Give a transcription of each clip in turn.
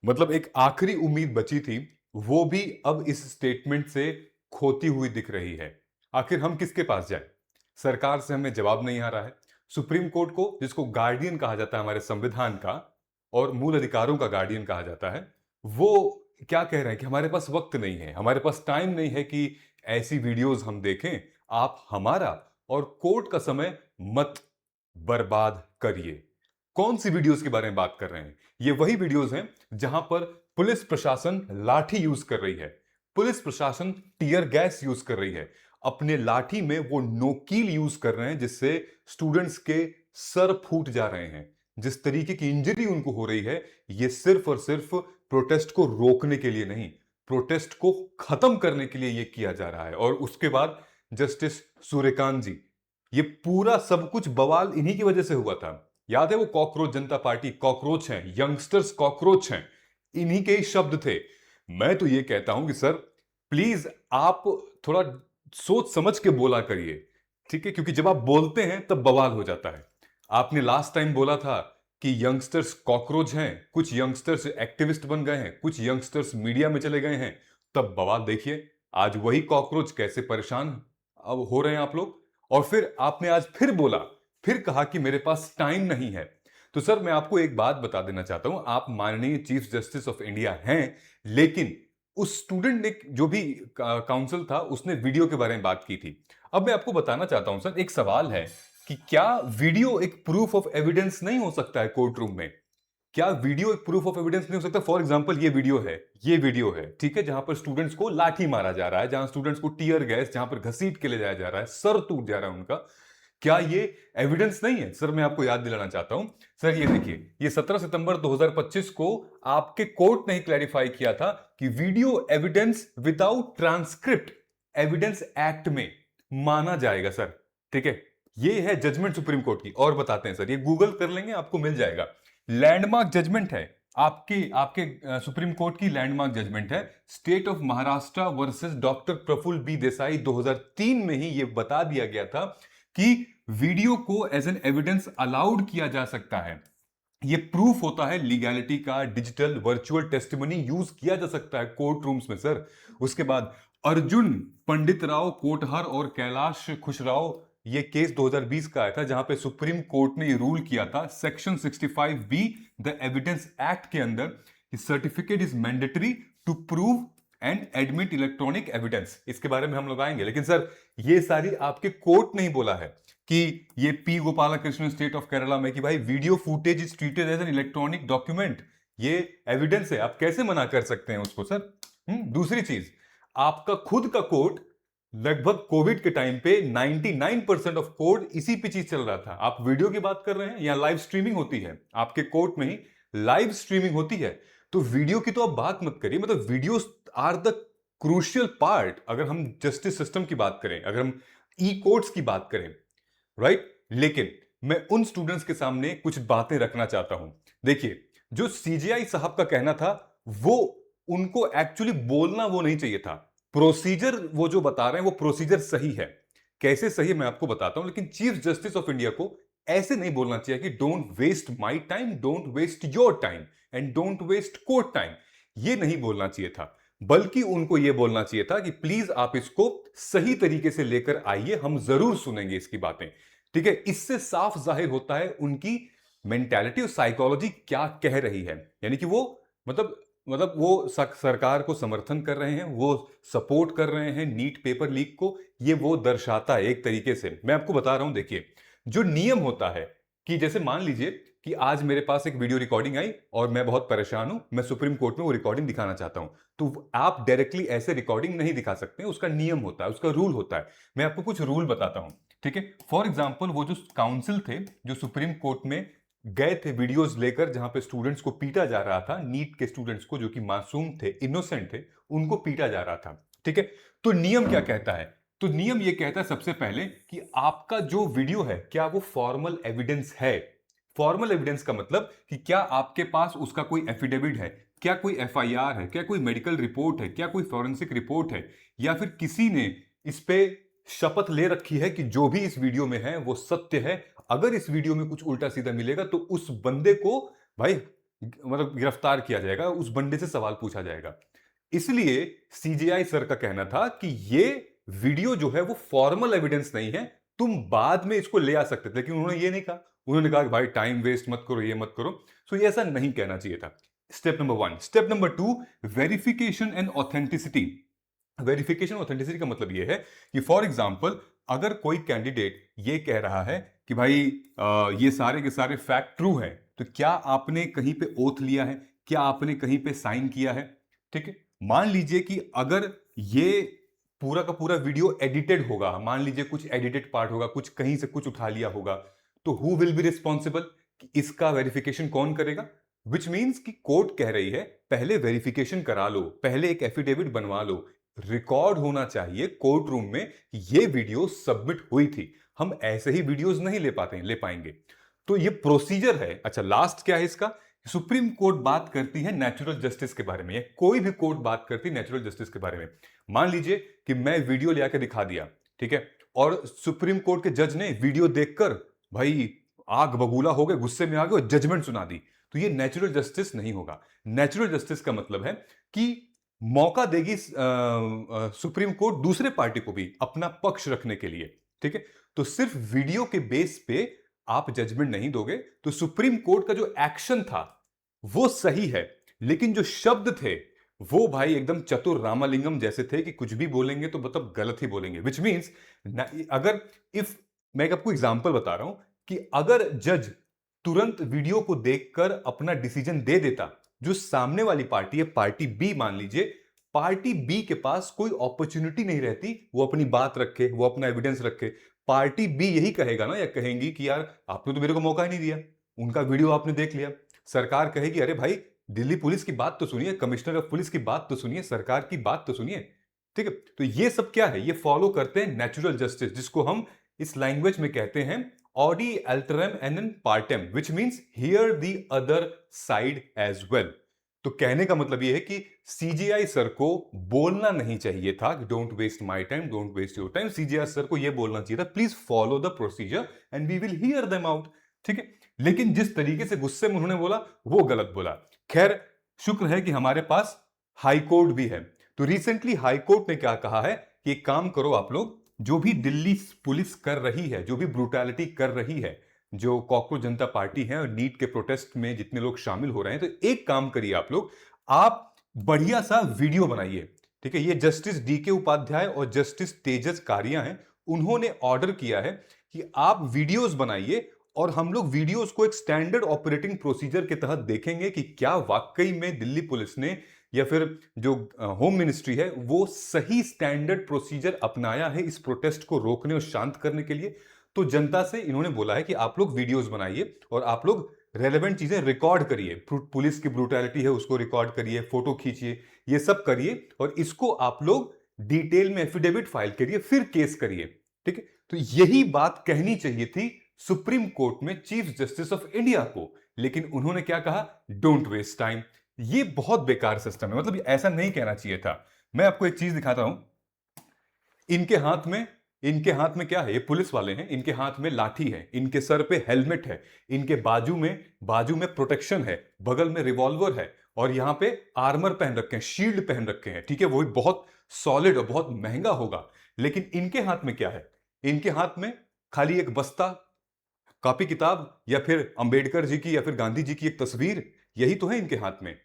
मतलब एक आखिरी उम्मीद बची थी, वो भी अब इस स्टेटमेंट से खोती हुई दिख रही है। आखिर हम किसके पास जाएं? सरकार से हमें जवाब नहीं आ रहा है। सुप्रीम कोर्ट को, जिसको गार्डियन कहा जाता है हमारे संविधान का और मूल अधिकारों का गार्डियन कहा जाता है, वो क्या कह रहे हैं कि हमारे पास वक्त नहीं है, हमारे पास टाइम नहीं है कि ऐसी वीडियोस हम देखें। आप हमारा और कोर्ट का समय मत बर्बाद करिए। कौन सी वीडियोस के बारे में बात कर रहे हैं? ये वही वीडियोस हैं जहां पर पुलिस प्रशासन लाठी यूज कर रही है, पुलिस प्रशासन टीयर गैस यूज कर रही है, अपने लाठी में वो नोकील यूज कर रहे हैं जिससे स्टूडेंट्स के सर फूट जा रहे हैं। जिस तरीके की इंजरी उनको हो रही है, ये सिर्फ और सिर्फ प्रोटेस्ट को रोकने के लिए नहीं, प्रोटेस्ट को खत्म करने के लिए ये किया जा रहा है। और उसके बाद जस्टिस सूर्यकांत जी, ये पूरा सब कुछ बवाल इन्हीं की वजह से हुआ था। याद है वो कॉकरोच जनता पार्टी, कॉकरोच हैं, यंगस्टर्स कॉकरोच हैं, इन्हीं के ही शब्द थे। मैं तो ये कहता हूं कि सर प्लीज आप थोड़ा सोच समझ के बोला करिए, ठीक है? क्योंकि जब आप बोलते हैं तब बवाल हो जाता है। आपने लास्ट टाइम बोला था कि यंगस्टर्स कॉकरोच हैं, कुछ यंगस्टर्स एक्टिविस्ट बन गए हैं, कुछ यंगस्टर्स मीडिया में चले गए हैं, तब बवाल देखिए। आज वही कॉकरोच कैसे परेशान अब हो रहे हैं आप लोग। और फिर आपने आज फिर बोला, फिर कहा कि मेरे पास टाइम नहीं है। तो सर मैं आपको एक बात बता देना चाहता हूं, आप माननीय चीफ जस्टिस ऑफ इंडिया हैं, लेकिन उस स्टूडेंट ने जो भी काउंसिल था उसने वीडियो के बारे में बात की थी। अब मैं आपको बताना चाहता हूं सर, एक सवाल है कि क्या वीडियो एक प्रूफ ऑफ एविडेंस नहीं हो सकता है कोर्ट रूम में? क्या वीडियो एक प्रूफ ऑफ एविडेंस नहीं हो सकता? फॉर एग्जांपल ये वीडियो है, ठीक है, जहां पर स्टूडेंट्स को लाठी मारा जा रहा है, जहां स्टूडेंट्स को टीयर गैस, जहां पर घसीट के ले जाया जा रहा है, सर टूट जा रहा है उनका। क्या ये एविडेंस नहीं है? सर मैं आपको याद दिलाना चाहता हूं, सर ये देखिए, ये 17 सितंबर 2025 को आपके कोर्ट ने क्लैरिफाई किया था कि video evidence without transcript evidence act में माना जाएगा सर, ठीक है? ये है जजमेंट सुप्रीम कोर्ट की। और बताते हैं सर, ये गूगल कर लेंगे आपको मिल जाएगा, लैंडमार्क जजमेंट है, आपके आपके सुप्रीम कोर्ट की लैंडमार्क जजमेंट है। State of Maharashtra versus doctor Prafulla B Desai, 2003 में ही यह बता दिया गया था कि वीडियो को एज एन एविडेंस अलाउड किया जा सकता है। ये प्रूफ होता है लीगैलिटी का, डिजिटल वर्चुअल टेस्टिमनी यूज किया जा सकता है कोर्ट रूम्स में सर। उसके बाद अर्जुन पंडित राव कोटहर और कैलाश खुशराव, ये केस 2020 का आया था जहां पे सुप्रीम कोर्ट ने रूल किया था section 65B the evidence act के अंदर, certificate is mandatory to prove and admit electronic evidence. इसके बारे में हम लोग आएंगे, लेकिन सर ये सारी आपके कोर्ट ने ही बोला है कि ये P Gopalakrishna state of Kerala में कि भाई video footage is treated as an electronic document, ये एविडेंस है, आप कैसे मना कर सकते हैं उसको सर? दूसरी चीज, आपका खुद का कोर्ट लगभग कोविड के टाइम पे 99% ऑफ कोर्ट इसी पे चीज चल रहा था। आप वीडियो की बात कर रहे हैं, या लाइव स्ट्रीमिंग होती है आपके कोर्ट में ही, लाइव स्ट्रीमिंग होती है, तो वीडियो की तो आप बात मत करिए। मतलब video are the crucial part. अगर हम जस्टिस सिस्टम की बात करें, अगर हम ई कोर्ट्स की बात करें, राइट? लेकिन मैं उन स्टूडेंट्स के सामने कुछ बातें रखना चाहता हूं। देखिए, जो सीजीआई साहब का कहना था, वो उनको एक्चुअली बोलना वो नहीं चाहिए था। प्रोसीजर वो जो बता रहे हैं वो प्रोसीजर सही है, कैसे सही मैं आपको बताता हूं, लेकिन चीफ जस्टिस ऑफ इंडिया को ऐसे नहीं बोलना चाहिए कि don't waste my time, don't waste your time and don't waste court time. ये नहीं बोलना चाहिए था, बल्कि उनको यह बोलना चाहिए था कि प्लीज आप इसको सही तरीके से लेकर आइए, हम जरूर सुनेंगे इसकी बातें, ठीक है? इससे साफ जाहिर होता है उनकी मेंटालिटी और साइकोलॉजी क्या कह रही है। यानी कि वो मतलब वो सरकार को समर्थन कर रहे हैं, वो सपोर्ट कर रहे हैं नीट पेपर लीक को, ये वो दर्शाता है एक तरीके से। मैं आपको बता रहा हूं, देखिए, जो नियम होता है कि जैसे मान लीजिए कि आज मेरे पास एक वीडियो रिकॉर्डिंग आई और मैं बहुत परेशान हूं, मैं सुप्रीम कोर्ट में वो रिकॉर्डिंग दिखाना चाहता हूं, तो आप डायरेक्टली ऐसे रिकॉर्डिंग नहीं दिखा सकते, उसका नियम होता है, उसका रूल होता है। मैं आपको कुछ रूल बताता हूं, ठीक है? फॉर एग्जाम्पल, वो जो काउंसिल थे जो सुप्रीम कोर्ट में गए थे वीडियोस लेकर जहां पे स्टूडेंट्स को पीटा जा रहा था, नीट के स्टूडेंट्स को जो कि मासूम थे, इनोसेंट थे, उनको पीटा जा रहा था, ठीक है? तो नियम क्या कहता है? तो नियम यह कहता है सबसे पहले कि आपका जो वीडियो है, क्या वो फॉर्मल एविडेंस है? फॉर्मल एविडेंस का मतलब कि क्या आपके पास उसका कोई एफिडेविट है, क्या कोई एफआईआर है, क्या कोई मेडिकल रिपोर्ट है, क्या कोई फॉरेंसिक रिपोर्ट है, या फिर किसी ने इस पे शपथ ले रखी है कि जो भी इस वीडियो में है वो सत्य है। अगर इस वीडियो में कुछ उल्टा सीधा मिलेगा तो उस बंदे को भाई मतलब गिरफ्तार किया जाएगा, उस बंदे से सवाल पूछा जाएगा। इसलिए सीजेआई सर का कहना था कि ये वीडियो जो है वो फॉर्मल एविडेंस नहीं है, तुम बाद में इसको ले आ सकते थे, लेकिन उन्होंने ये नहीं कहा। उन्होंने कहा कि भाई टाइम वेस्ट मत करो, ये मत करो। सो ये ऐसा नहीं कहना चाहिए था। Step number 1। Step number 2, verification and authenticity. Verification authenticity का मतलब ये है कि फॉर एग्जाम्पल अगर कोई कैंडिडेट ये कह रहा है कि भाई ये सारे के सारे फैक्ट ट्रू है, तो क्या आपने कहीं पे ओथ लिया है, क्या आपने कहीं पे साइन किया है? ठीक है। मान लीजिए कि अगर ये पूरा का पूरा वीडियो एडिटेड होगा, मान लीजिए कुछ एडिटेड पार्ट होगा, कुछ कहीं से कुछ उठा लिया होगा, तो हु विल बी रिस्पॉन्सिबल? इसका वेरिफिकेशन कौन करेगा? विच मीन्स कि कोर्ट कह रही है पहले वेरिफिकेशन करा लो, पहले एक एफिडेविट बनवा लो, रिकॉर्ड होना चाहिए कोर्ट रूम में कि ये वीडियो सबमिट हुई थी। हम ऐसे ही वीडियोस नहीं ले पाएंगे। तो ये प्रोसीजर है। अच्छा, लास्ट क्या है इसका? सुप्रीम कोर्ट बात करती है नेचुरल जस्टिस के बारे में, या कोई भी कोर्ट बात करती है नेचुरल जस्टिस के बारे में। मान लीजिए कि मैं वीडियो ले आके दिखा दिया, ठीक है, और सुप्रीम कोर्ट के जज ने वीडियो देखकर भाई आग बबूला हो गए, गुस्से में आ गए और जजमेंट सुना दी, तो ये नेचुरल जस्टिस नहीं होगा। नेचुरल जस्टिस का मतलब है कि मौका देगी सुप्रीम कोर्ट दूसरे पार्टी को भी अपना पक्ष रखने के लिए। ठीक है, तो सिर्फ वीडियो के बेस पे आप जजमेंट नहीं दोगे। तो सुप्रीम कोर्ट का जो एक्शन था वो सही है, लेकिन जो शब्द थे वो भाई एकदम चतुर रामालिंगम जैसे थे कि कुछ भी बोलेंगे तो मतलब गलत ही बोलेंगे। विच मीन्स अगर इफ मैं आपको एग्जांपल बता रहा हूं कि अगर जज तुरंत वीडियो को देखकर अपना डिसीजन दे देता, जो सामने वाली पार्टी है, पार्टी बी मान लीजिए, पार्टी बी के पास कोई अपॉर्चुनिटी नहीं रहती वो अपनी बात रखे, वो अपना एविडेंस रखे। पार्टी बी यही कहेगा ना, या कहेंगी कि यार आपने तो मेरे को मौका ही नहीं दिया, उनका वीडियो आपने देख लिया। सरकार कहेगी अरे भाई दिल्ली पुलिस की बात तो सुनिए, कमिश्नर ऑफ पुलिस की बात तो सुनिए, सरकार की बात तो सुनिए। ठीक है, तो ये सब क्या है? ये फॉलो करते हैं नेचुरल जस्टिस, जिसको हम इस लैंग्वेज में कहते हैं audi alteram and partem, which means hear the other side as well. तो कहने का मतलब ये है कि सीजीआई सर को बोलना नहीं चाहिए था कि don't waste my time, don't waste your time. CJI sir को ये बोलना चाहिए था please follow the procedure and we will hear them out. ठीक है, लेकिन जिस तरीके से गुस्से में उन्होंने बोला वो गलत बोला। खैर, शुक्र है कि हमारे पास हाई कोर्ट भी है। तो रिसेंटली हाई कोर्ट ने क्या कहा है कि एक काम करो आप लोग, जो भी दिल्ली पुलिस कर रही है, जो भी ब्रूटैलिटी कर रही है, जो कॉकरोच जनता पार्टी है और नीट के प्रोटेस्ट में जितने लोग शामिल हो रहे हैं, तो एक काम करिए आप लोग, आप बढ़िया सा वीडियो बनाइए। ठीक है, ये जस्टिस डीके उपाध्याय और जस्टिस तेजस कारिया हैं, उन्होंने ऑर्डर किया है कि आप वीडियोस बनाइए और हम लोग वीडियोस को एक स्टैंडर्ड ऑपरेटिंग प्रोसीजर के तहत देखेंगे कि क्या वाकई में दिल्ली पुलिस ने या फिर जो होम मिनिस्ट्री है वो सही स्टैंडर्ड प्रोसीजर अपनाया है इस प्रोटेस्ट को रोकने और शांत करने के लिए। तो जनता से इन्होंने बोला है कि आप लोग वीडियोस बनाइए और आप लोग रेलेवेंट चीजें रिकॉर्ड करिए, पुलिस की ब्रूटैलिटी है उसको रिकॉर्ड करिए, फोटो खींचिए, ये सब करिए और इसको आप लोग डिटेल में एफिडेविट फाइल करिए, फिर केस करिए। ठीक है, तो यही बात कहनी चाहिए थी सुप्रीम कोर्ट में चीफ जस्टिस ऑफ इंडिया को, लेकिन उन्होंने क्या कहा? Don't waste time. ये बहुत बेकार सिस्टम है, मतलब ऐसा नहीं कहना चाहिए था। मैं आपको एक चीज दिखाता हूं। इनके हाथ में क्या है? ये पुलिस वाले हैं, इनके हाथ में लाठी है, इनके सर पे हेलमेट है, इनके बाजू में प्रोटेक्शन है, बगल में रिवॉल्वर है और यहां पे आर्मर पहन रखे हैं, शील्ड पहन रखे हैं। ठीक है, वो भी बहुत सॉलिड और बहुत महंगा होगा। लेकिन इनके हाथ में क्या है? इनके हाथ में खाली एक बस्ता, कॉपी किताब, या फिर अंबेडकर जी की या फिर गांधी जी की एक तस्वीर, यही तो है इनके हाथ में।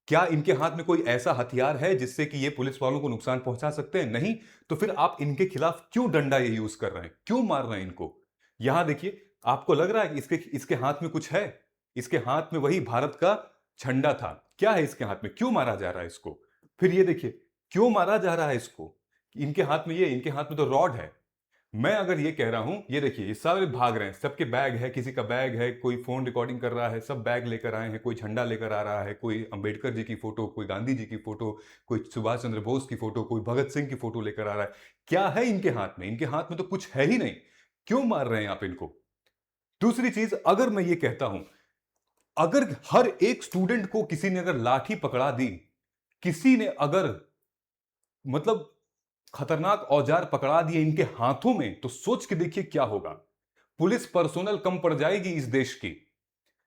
क्या इनके हाथ में कोई ऐसा हथियार है जिससे कि ये पुलिस वालों को नुकसान पहुंचा सकते हैं? नहीं। तो फिर आप इनके खिलाफ क्यों डंडा ये यूज कर रहे हैं, क्यों मार रहे हैं इनको? यहां देखिए, आपको लग रहा है कि इसके हाथ में कुछ है? इसके हाथ में वही भारत का झंडा था। क्या है इसके हाथ में? क्यों मारा जा रहा है इसको? फिर ये देखिए, क्यों मारा जा रहा है इसको? इनके हाथ में तो रॉड है। मैं अगर ये कह रहा हूं, ये देखिए, ये सारे भाग रहे हैं, सबके बैग है, किसी का बैग है, कोई फोन रिकॉर्डिंग कर रहा है, सब बैग लेकर आए हैं, कोई झंडा लेकर आ रहा है, कोई अंबेडकर जी की फोटो, कोई गांधी जी की फोटो, कोई सुभाष चंद्र बोस की फोटो, कोई भगत सिंह की फोटो लेकर आ रहा है। क्या है इनके हाथ में? इनके हाथ में तो कुछ है ही नहीं। क्यों मार रहे हैं आप इनको? दूसरी चीज, अगर मैं ये कहता हूं, अगर हर एक स्टूडेंट को किसी ने अगर लाठी पकड़ा दी, किसी ने अगर मतलब खतरनाक औजार पकड़ा दिए इनके हाथों में, तो सोच के देखिए क्या होगा। पुलिस पर्सोनल कम पड़ जाएगी इस देश की।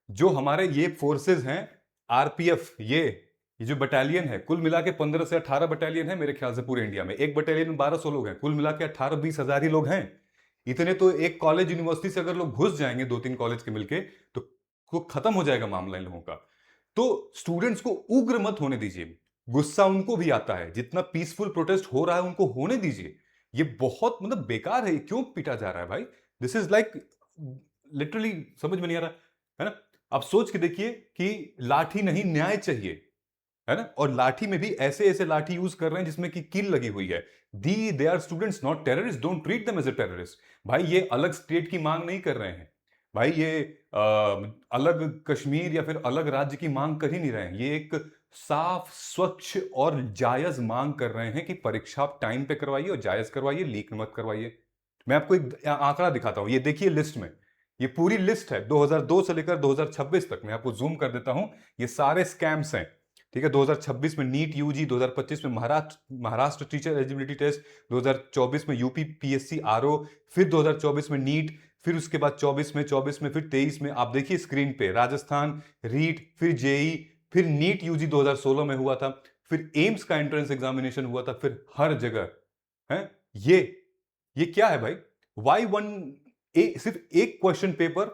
जो हमारे ये फोर्सेस हैं, आरपीएफ, ये जो बटालियन है, कुल मिला के 15 से 18 बटालियन है मेरे ख्याल से पूरे इंडिया में। एक बटालियन में 1200 लोग हैं, कुल मिला के 18-20 हजार ही लोग हैं। इतने तो एक कॉलेज यूनिवर्सिटी से अगर लोग घुस जाएंगे, 2-3 कॉलेज के मिलके, तो खत्म हो जाएगा मामला इन लोगों का। तो स्टूडेंट्स को उग्र मत होने दीजिए, गुस्सा उनको भी आता है, जितना पीसफुल प्रोटेस्ट हो रहा है उनको होने दीजिए। ये बहुत मतलब बेकार है, क्यों पीटा जा रहा है भाई? दिस इज लाइक लिटरली समझ में नहीं आ रहा है ना। आप सोच के देखिए कि लाठी नहीं न्याय चाहिए, है ना, और लाठी में भी ऐसे ऐसे लाठी यूज कर रहे हैं जिसमें कि कील लगी हुई है। They are students not terrorist, don't treat them as a terrorist. भाई ये अलग स्टेट की मांग नहीं कर रहे हैं भाई, ये अलग कश्मीर या फिर अलग राज्य की मांग कर ही नहीं रहे हैं। ये एक साफ स्वच्छ और जायज मांग कर रहे हैं कि परीक्षा आप टाइम पे करवाइए और जायज करवाइए, लीक मत करवाइए। मैं आपको एक आंकड़ा दिखाता हूं, ये देखिए लिस्ट में, ये पूरी लिस्ट है 2002 से लेकर 2026 तक। मैं आपको जूम कर देता हूं, ये सारे स्कैम्स हैं, ठीक है। 2026 में नीट यूजी, 2025 में महाराष्ट्र टीचर एलिजिबिलिटी टेस्ट, 2024 में यूपी पीएससी आरओ, फिर 2024 में नीट, फिर उसके बाद 24 में फिर 23 में, आप देखिए स्क्रीन पे, राजस्थान, रीट, फिर जेई, फिर नीट यूजी 2016 में हुआ था, फिर एम्स का एंट्रेंस एग्जामिनेशन हुआ था, फिर हर जगह है ये क्या है भाई? वाई वन सिर्फ एक क्वेश्चन पेपर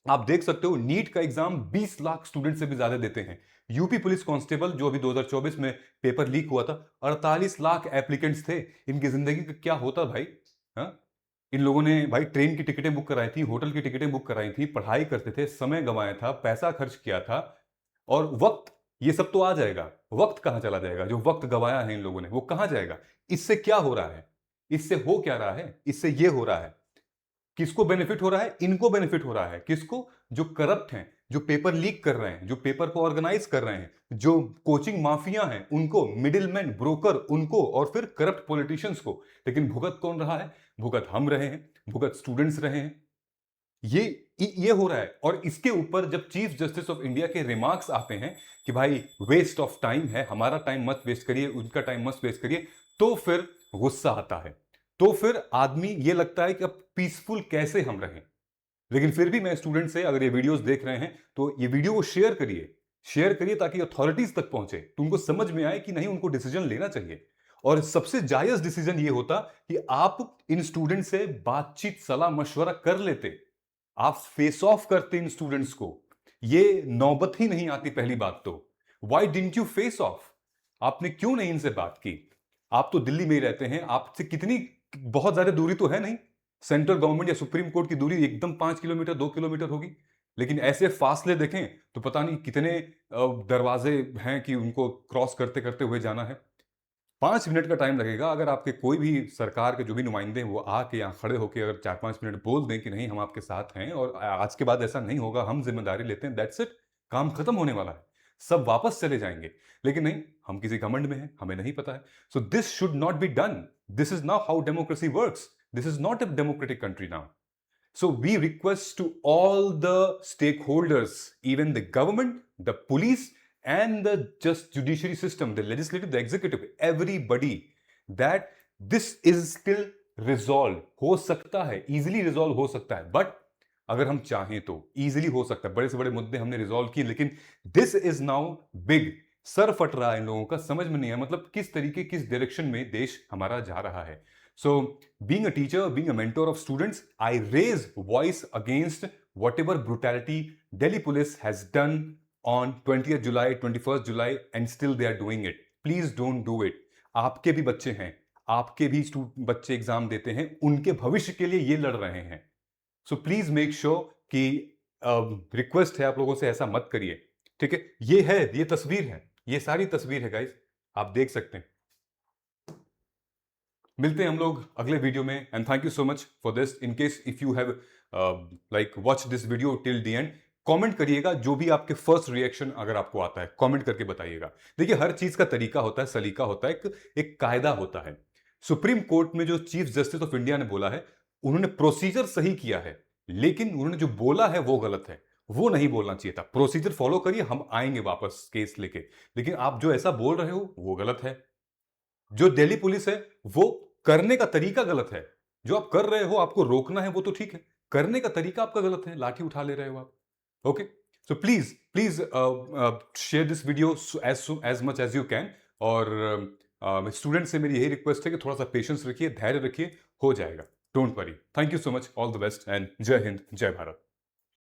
आप देख सकते हो, नीट का एग्जाम 20 लाख स्टूडेंट से भी ज्यादा देते हैं। यूपी पुलिस कांस्टेबल जो अभी 2024 में पेपर लीक हुआ था, 48 लाख एप्लीकेंट्स थे। इनकी जिंदगी का क्या होता भाई? हाँ, इन लोगों ने भाई ट्रेन की टिकटें बुक कराई थी, होटल की टिकटें बुक कराई थी, पढ़ाई करते थे, समय गंवाया था, पैसा खर्च किया था, और वक्त, ये सब तो आ जाएगा, वक्त कहां चला जाएगा? जो वक्त गंवाया है इन लोगों ने वो कहां जाएगा? इससे क्या हो रहा है? इससे हो क्या रहा है? इससे ये हो रहा है, किसको बेनिफिट हो रहा है? इनको बेनिफिट हो रहा है। किसको? जो करप्ट हैं, जो पेपर लीक कर रहे हैं, जो पेपर को ऑर्गेनाइज कर रहे हैं, जो कोचिंग माफिया हैं उनको, मिडिलमैन, ब्रोकर उनको, और फिर करप्ट पॉलिटिशियंस को। लेकिन भुगत कौन रहा है? भुगत हम रहे हैं, भुगत स्टूडेंट्स रहे हैं। ये हो रहा है। और इसके ऊपर जब चीफ जस्टिस ऑफ इंडिया के रिमार्क्स आते हैं कि भाई वेस्ट ऑफ टाइम है, हमारा टाइम मत वेस्ट करिए, उनका टाइम मत वेस्ट करिए, तो फिर गुस्सा आता है। तो फिर आदमी ये लगता है कि अब पीसफुल कैसे हम रहें। लेकिन फिर भी मैं स्टूडेंट से, अगर ये वीडियोस देख रहे हैं तो ये वीडियो को शेयर करिए ताकि अथॉरिटीज तक पहुंचे, तो उनको समझ में आए कि नहीं, उनको डिसीजन लेना चाहिए। और सबसे जायज डिसीजन ये होता कि आप इन स्टूडेंट से बातचीत, सलाह मशवरा कर लेते, आप फेस ऑफ करते इन स्टूडेंट्स को। ये नौबत ही नहीं आती पहली बात तो। Y didn't you face of? आपने क्यों नहीं इनसे बात की? आप तो दिल्ली में ही रहते हैं, आपसे कितनी, बहुत ज्यादा दूरी तो है नहीं, सेंट्रल गवर्नमेंट या सुप्रीम कोर्ट की दूरी एकदम 5 किलोमीटर 2 किलोमीटर होगी। लेकिन ऐसे फासले देखें तो पता नहीं कितने दरवाजे हैं कि उनको क्रॉस करते करते हुए जाना है। 5 मिनट का टाइम लगेगा। अगर आपके कोई भी सरकार के जो भी नुमाइंदे हैं वो आके यहाँ खड़े होकर अगर 4-5 मिनट बोल दें कि नहीं हम आपके साथ हैं और आज के बाद ऐसा नहीं होगा, हम जिम्मेदारी लेते हैं, दैट्स इट, काम खत्म होने वाला है, सब वापस चले जाएंगे। लेकिन नहीं, हम किसी घमंड में हैं, हमें नहीं पता है। So this should not be done. This is now how democracy works. This is not a democratic country now. So we request to all the stakeholders, even the government, the police, and the just judiciary system, the legislative, the executive, everybody, that this is still resolved. हो सकता है, easily resolve हो सकता है, but अगर हम चाहें तो easily हो सकता है। बड़े से बड़े मुद्दे हमने resolve किए, लेकिन this is now big. Sir फट रहा है इन लोगों का, समझ में नहीं है मतलब किस तरीके, किस डायरेक्शन में देश हमारा जा रहा है। So, being a teacher, being a mentor of students, I raise voice against whatever brutality Delhi police has done on 20th July, 21st July, and still they are doing it. Please don't do it. आपके भी बच्चे हैं, आपके भी बच्चे exam देते हैं, उनके भविष्य के लिए ये लड़ रहे हैं। सो प्लीज मेक श्योर कि रिक्वेस्ट है आप लोगों से, ऐसा मत करिए, ठीक है? ये है, ये तस्वीर है, ये सारी तस्वीर है गाइस, आप देख सकते हैं। मिलते हैं हम लोग अगले वीडियो में, and thank you so much for this. In case if you have like watch this video till the end, comment करिएगा, जो भी आपके फर्स्ट रिएक्शन अगर आपको आता है कमेंट करके बताइएगा। देखिए हर चीज का तरीका होता है, सलीका होता है, एक कायदा होता है। सुप्रीम कोर्ट में जो चीफ जस्टिस ऑफ इंडिया ने बोला है, उन्होंने प्रोसीजर सही किया है, लेकिन उन्होंने जो बोला है वो गलत है, वो नहीं बोलना चाहिए था। प्रोसीजर फॉलो करिए, हम आएंगे वापस केस लेके, लेकिन आप जो ऐसा बोल रहे हो वो गलत है। जो दिल्ली पुलिस है वो करने का तरीका गलत है। जो आप कर रहे हो, आपको रोकना है वो तो ठीक है, करने का तरीका आपका गलत है, लाठी उठा ले रहे हो आप। Okay, so please please share this video as much as you can. और स्टूडेंट से मेरी यही रिक्वेस्ट है कि थोड़ा सा पेशेंस रखिए, धैर्य रखिए, हो जाएगा। Don't worry. Thank you so much, all the best and जय हिंद, जय भारत।